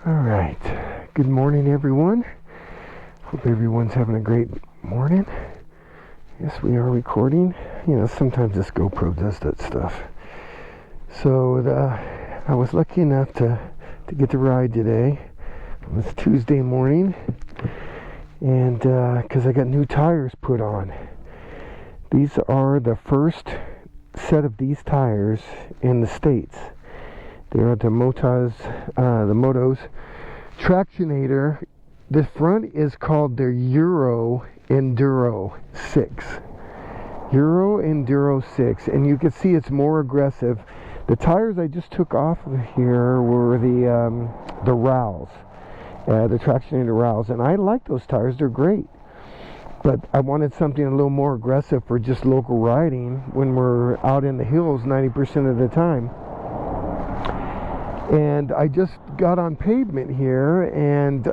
Alright, good morning everyone. Hope everyone's having a great morning. Yes, we are recording. You know, sometimes this GoPro does that stuff. So I was lucky enough to get the ride today. It was Tuesday morning, and because I got new tires put on. These are the first set of these tires in the States. They're the MOTOZ, the MOTOZ Tractionator. The front is called the Eruo Enduro 6. Eruo Enduro 6, and you can see it's more aggressive. The tires I just took off of here were the Rowls, the Tractionator Rowls, and I like those tires. They're great. But I wanted something a little more aggressive for just local riding when we're out in the hills 90% of the time. And I just got on pavement here, and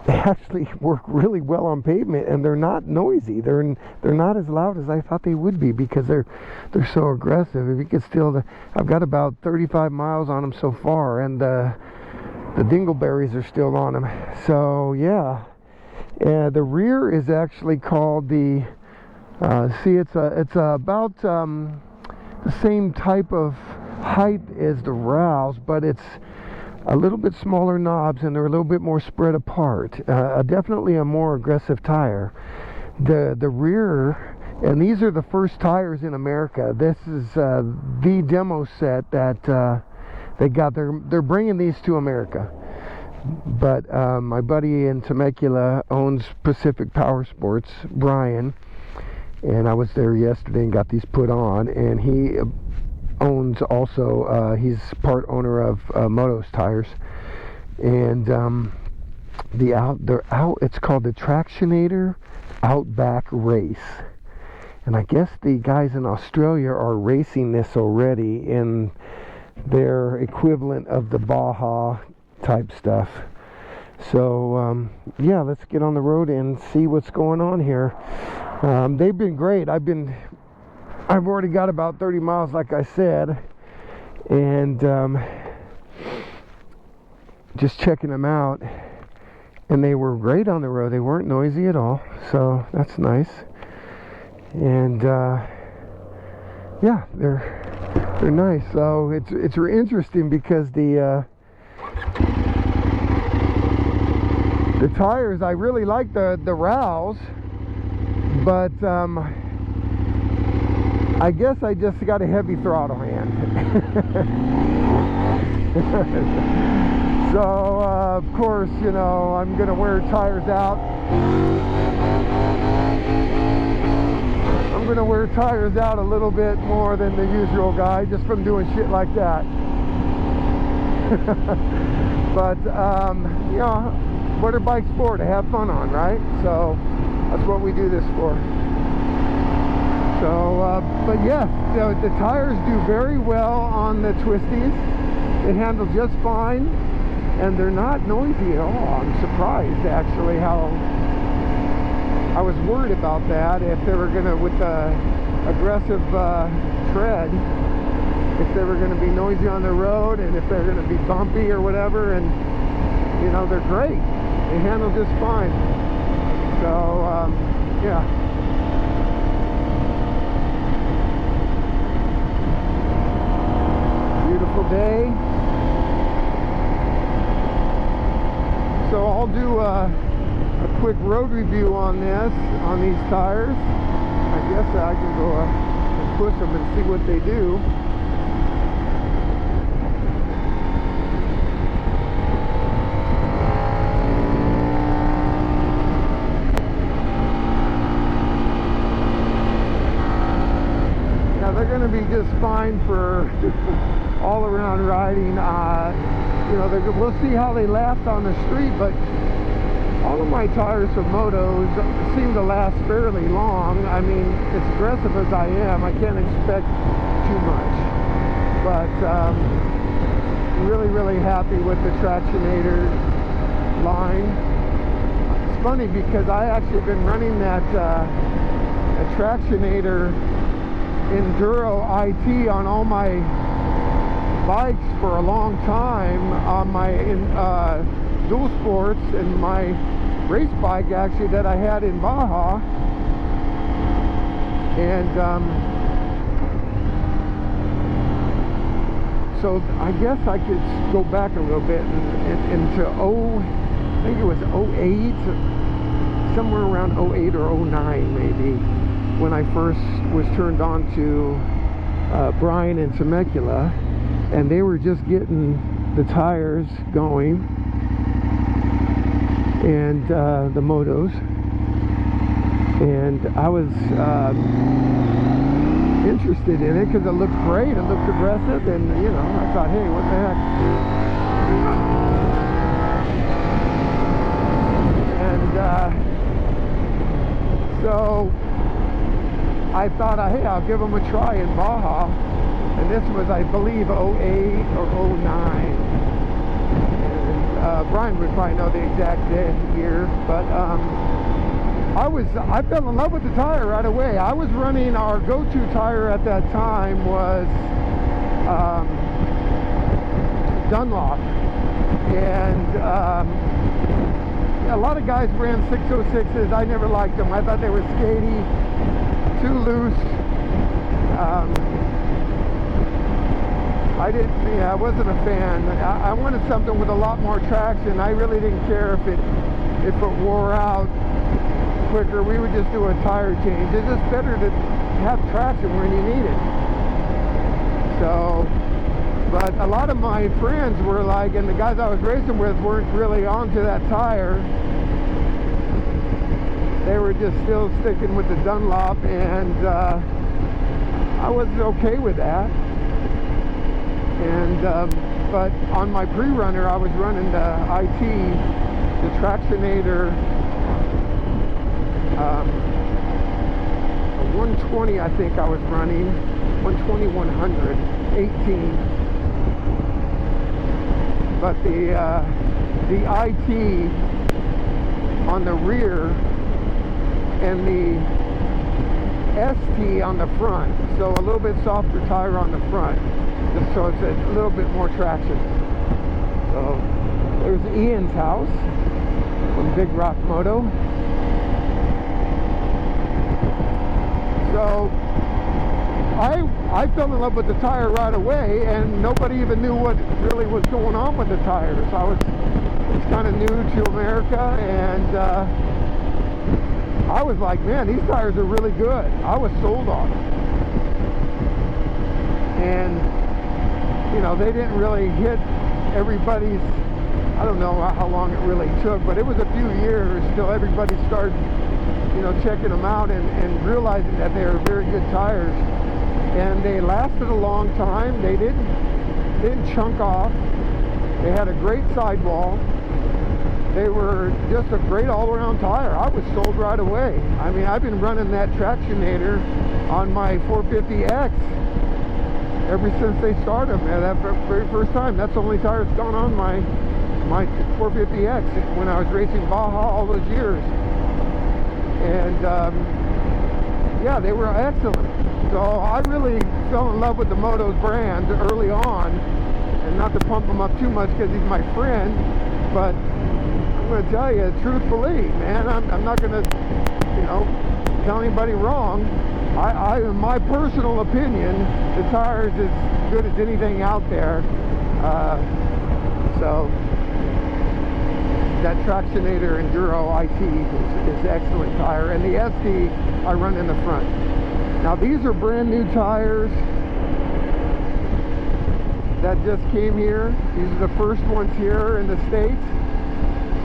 they actually work really well on pavement, and they're not noisy. They're not as loud as I thought they would be because they're so aggressive. If you could still, I've got about 35 miles on them so far, and the dingleberries are still on them. So yeah, the rear is actually called the. See, it's about the same type of height as the Rowls, but it's a little bit smaller knobs, and they're a little bit more spread apart. Definitely a more aggressive tire. The rear, and these are the first tires in America. This is the demo set that they got. They're bringing these to America. But my buddy in Temecula owns Pacific Power Sports, Brian, and I was there yesterday and got these put on, and he owns also, he's part owner of MOTOZ tires, and it's called the Tractionator Outback Race, and I guess the guys in Australia are racing this already in their equivalent of the Baja type stuff. So yeah, let's get on the road and see what's going on here. They've been great. I've already got about 30 miles, like I said, and just checking them out, and they were great on the road. They weren't noisy at all, so that's nice. And yeah, they're nice. So it's interesting because the tires, I really like the Rowls, but I guess I just got a heavy throttle hand. So of course, you know, I'm gonna wear tires out. I'm gonna wear tires out a little bit more than the usual guy, just from doing shit like that. But you know, what are bikes for? To have fun on, right? So that's what we do this for. So, but yes, the tires do very well on the twisties. They handle just fine, and they're not noisy at all. I'm surprised, actually, how I was worried about that, if they were gonna, with the aggressive tread, if they were gonna be noisy on the road, and if they're gonna be bumpy or whatever. And you know, they're great. They handle just fine. So yeah. Day. So I'll do a quick road review on these tires. I guess I can go and push them and see what they do. Now they're going to be just fine for all around riding. You know, we'll see how they last on the street, but all of my tires from MOTOZ seem to last fairly long. I mean, as aggressive as I am, I can't expect too much. But really happy with the Tractionator line. It's funny because I actually been running that Tractionator Enduro IT on all my bikes for a long time on my dual sports and my race bike actually that I had in Baja, and so I guess I could go back a little bit into I think it was 08, somewhere around 08 or 09 maybe, when I first was turned on to Brian and Temecula, and they were just getting the tires going, and the MOTOZ, and I was interested in it because it looked great, it looked aggressive, and you know, I thought, hey, what the heck. And so I thought, hey, I'll give them a try in Baja, and this was, I believe, 08 or 09. And Brian would probably know the exact year, but I fell in love with the tire right away. I was running, our go-to tire at that time was Dunlop, and a lot of guys ran 606s. I never liked them. I thought they were skatey, too loose. I wasn't a fan. I wanted something with a lot more traction. I really didn't care if it wore out quicker. We would just do a tire change. It's just better to have traction when you need it. So, but a lot of my friends were like, and the guys I was racing with weren't really onto that tire. They were just still sticking with the Dunlop, and I was okay with that. And but on my pre-runner, I was running the IT, the Tractionator, a 120, I think I was running, 120, 100, 18. But the IT on the rear and the ST on the front, so a little bit softer tire on the front, just so it's a little bit more traction. So there's Ian's house from Big Rock Moto. So I fell in love with the tire right away, and nobody even knew what really was going on with the tires. I was kind of new to America, and I was like, man, these tires are really good. I was sold on them. And, you know, they didn't really hit everybody's, I don't know how long it really took, but it was a few years till everybody started, you know, checking them out and realizing that they were very good tires. And they lasted a long time. They didn't chunk off. They had a great sidewall. They were just a great all-around tire. I was sold right away. I mean, I've been running that Tractionator on my 450X ever since they started them. That very first time. That's the only tire that's gone on my 450X when I was racing Baja all those years. And yeah, they were excellent. So I really fell in love with the MOTOZ brand early on, and not to pump him up too much because he's my friend, but I'm going to tell you truthfully, man, I'm not going to, you know, tell anybody wrong. In my personal opinion, the tire's as good as anything out there. So that Tractionator Enduro IT is excellent tire, and the SD I run in the front. Now these are brand new tires that just came here. These are the first ones here in the States.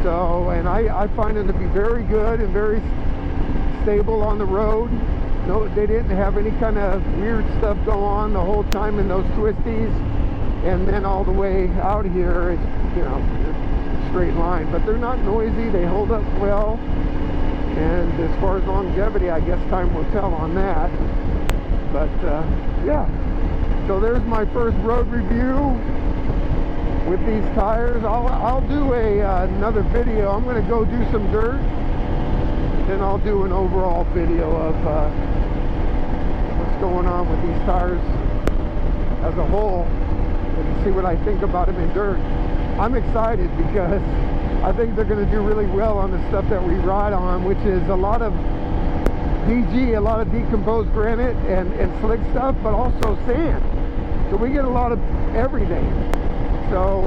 So, and I find them to be very good and very stable on the road. No, they didn't have any kind of weird stuff go on the whole time in those twisties, and then all the way out here, it's, you know, it's a straight line. But they're not noisy. They hold up well. And as far as longevity, I guess time will tell on that. But yeah, so there's my first road review with these tires. I'll do another video. I'm going to go do some dirt, then I'll do an overall video of what's going on with these tires as a whole. and see what I think about them in dirt. I'm excited because I think they're going to do really well on the stuff that we ride on, which is a lot of DG, a lot of decomposed granite and slick stuff, but also sand. So we get a lot of everything. So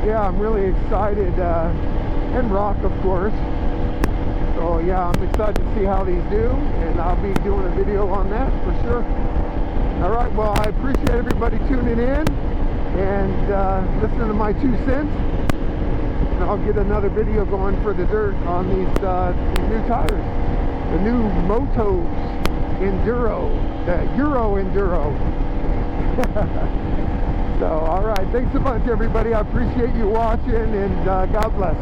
yeah, I'm really excited, and rock, of course. So yeah, I'm excited to see how these do, and I'll be doing a video on that for sure. All right, well, I appreciate everybody tuning in and listening to my 2 cents. And I'll get another video going for the dirt on these new tires, the new MOTOZ Enduro, the Eruo Enduro. So, all right, thanks so much, everybody. I appreciate you watching, and God bless.